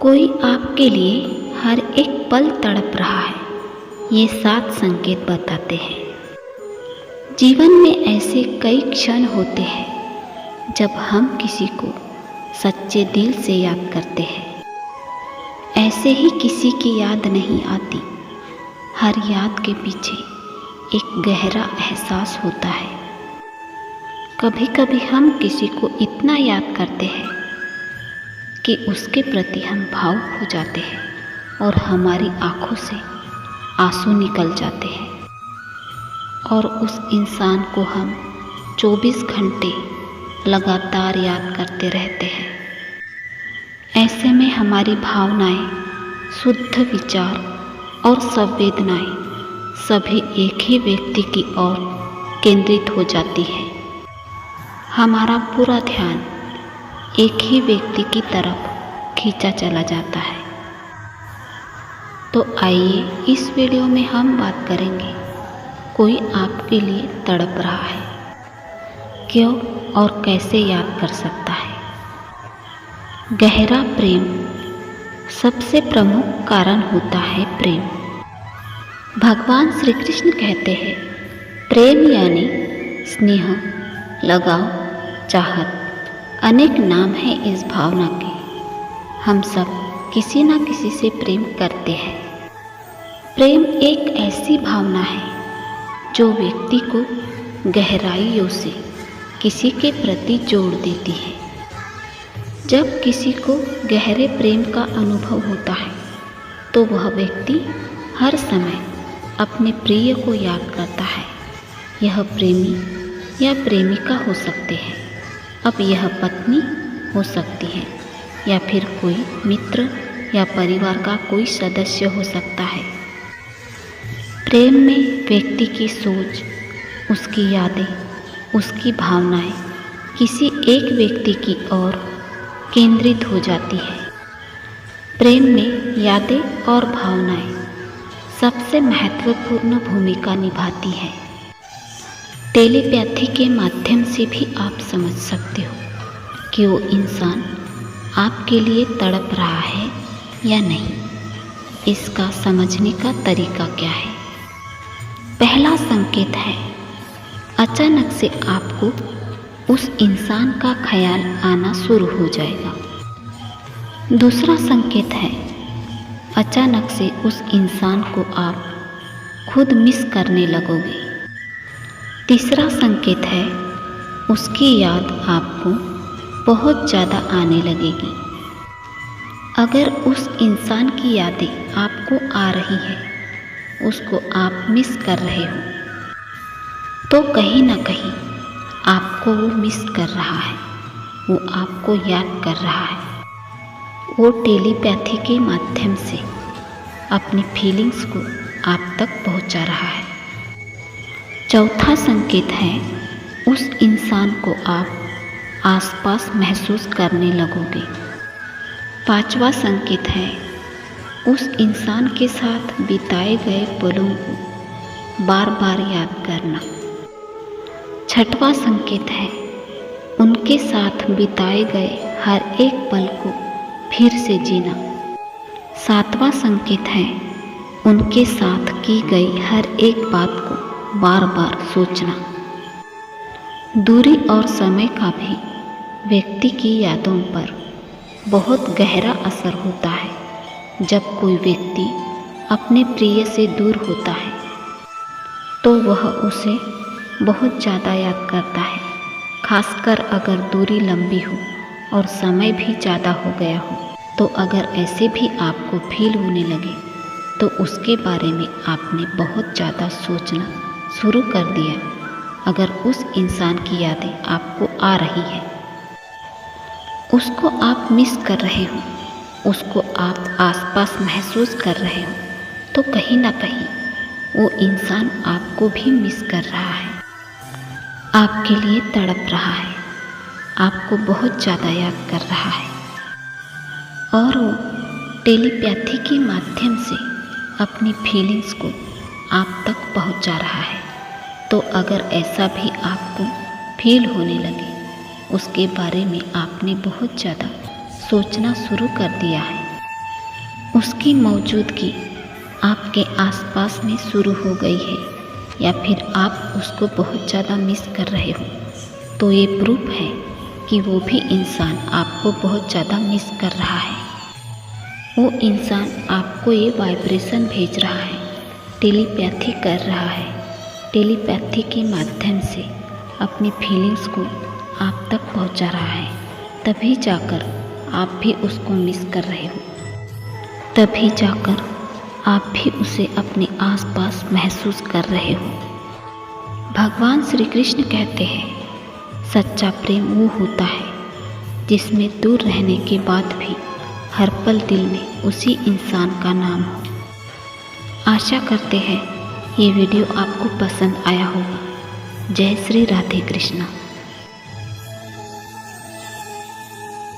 कोई आपके लिए हर एक पल तड़प रहा है, ये 7 संकेत बताते हैं। जीवन में ऐसे कई क्षण होते हैं जब हम किसी को सच्चे दिल से याद करते हैं। ऐसे ही किसी की याद नहीं आती, हर याद के पीछे एक गहरा एहसास होता है। कभी कभी हम किसी को इतना याद करते हैं कि उसके प्रति हम भावुक हो जाते हैं और हमारी आँखों से आंसू निकल जाते हैं और उस इंसान को हम 24 घंटे लगातार याद करते रहते हैं। ऐसे में हमारी भावनाएं, शुद्ध विचार और संवेदनाएं सभी एक ही व्यक्ति की ओर केंद्रित हो जाती है। हमारा पूरा ध्यान एक ही व्यक्ति की तरफ खींचा चला जाता है। तो आइए इस वीडियो में हम बात करेंगे, कोई आपके लिए तड़प रहा है, क्यों और कैसे याद कर सकता है। गहरा प्रेम सबसे प्रमुख कारण होता है प्रेम। भगवान श्री कृष्ण कहते हैं, प्रेम यानी स्नेह, लगाव, चाहत। अनेक नाम हैं इस भावना के। हम सब किसी न किसी से प्रेम करते हैं। प्रेम एक ऐसी भावना है जो व्यक्ति को गहराइयों से किसी के प्रति जोड़ देती है। जब किसी को गहरे प्रेम का अनुभव होता है तो वह व्यक्ति हर समय अपने प्रिय को याद करता है। यह प्रेमी या प्रेमिका हो सकते हैं, अब यह पत्नी हो सकती है या फिर कोई मित्र या परिवार का कोई सदस्य हो सकता है। प्रेम में व्यक्ति की सोच, उसकी यादें, उसकी भावनाएं किसी एक व्यक्ति की ओर केंद्रित हो जाती है। प्रेम में यादें और भावनाएं सबसे महत्वपूर्ण भूमिका निभाती है। टेलीपैथी के माध्यम से भी आप समझ सकते हो कि वो इंसान आपके लिए तड़प रहा है या नहीं। इसका समझने का तरीका क्या है? पहला संकेत है, अचानक से आपको उस इंसान का ख्याल आना शुरू हो जाएगा। दूसरा संकेत है, अचानक से उस इंसान को आप खुद मिस करने लगोगे। तीसरा संकेत है, उसकी याद आपको बहुत ज़्यादा आने लगेगी। अगर उस इंसान की यादें आपको आ रही हैं, उसको आप मिस कर रहे हो, तो कहीं ना कहीं आपको वो मिस कर रहा है, वो आपको याद कर रहा है। वो टेलीपैथी के माध्यम से अपनी फीलिंग्स को आप तक पहुंचा रहा है। चौथा संकेत है, उस इंसान को आप आसपास महसूस करने लगोगे। पांचवा संकेत है, उस इंसान के साथ बिताए गए पलों को बार बार याद करना। छठवां संकेत है, उनके साथ बिताए गए हर एक पल को फिर से जीना। सातवां संकेत है, उनके साथ की गई हर एक बात को बार बार सोचना। दूरी और समय का भी व्यक्ति की यादों पर बहुत गहरा असर होता है। जब कोई व्यक्ति अपने प्रिय से दूर होता है तो वह उसे बहुत ज़्यादा याद करता है, खासकर अगर दूरी लंबी हो और समय भी ज़्यादा हो गया हो। तो अगर ऐसे भी आपको फील होने लगे तो उसके बारे में आपने बहुत ज़्यादा सोचना शुरू कर दिया। अगर उस इंसान की यादें आपको आ रही है, उसको आप मिस कर रहे हो, उसको आप आसपास महसूस कर रहे हो, तो कहीं ना कहीं वो इंसान आपको भी मिस कर रहा है, आपके लिए तड़प रहा है, आपको बहुत ज़्यादा याद कर रहा है और वो टेलीपैथी के माध्यम से अपनी फीलिंग्स को आप तक पहुंचा रहा है। तो अगर ऐसा भी आपको फील होने लगे, उसके बारे में आपने बहुत ज़्यादा सोचना शुरू कर दिया है, उसकी मौजूदगी आपके आसपास में शुरू हो गई है या फिर आप उसको बहुत ज़्यादा मिस कर रहे हो, तो ये प्रूफ है कि वो भी इंसान आपको बहुत ज़्यादा मिस कर रहा है। वो इंसान आपको ये वाइब्रेशन भेज रहा है, टेलीपैथी कर रहा है। टेलीपैथी के माध्यम से अपनी फीलिंग्स को आप तक पहुंचा रहा है। तभी जाकर आप भी उसको मिस कर रहे हो, तभी जाकर आप भी उसे अपने आसपास महसूस कर रहे हो। भगवान श्री कृष्ण कहते हैं, सच्चा प्रेम वो होता है जिसमें दूर रहने के बाद भी हर पल दिल में उसी इंसान का नाम हो। आशा करते हैं ये वीडियो आपको पसंद आया होगा। जय श्री राधे कृष्णा।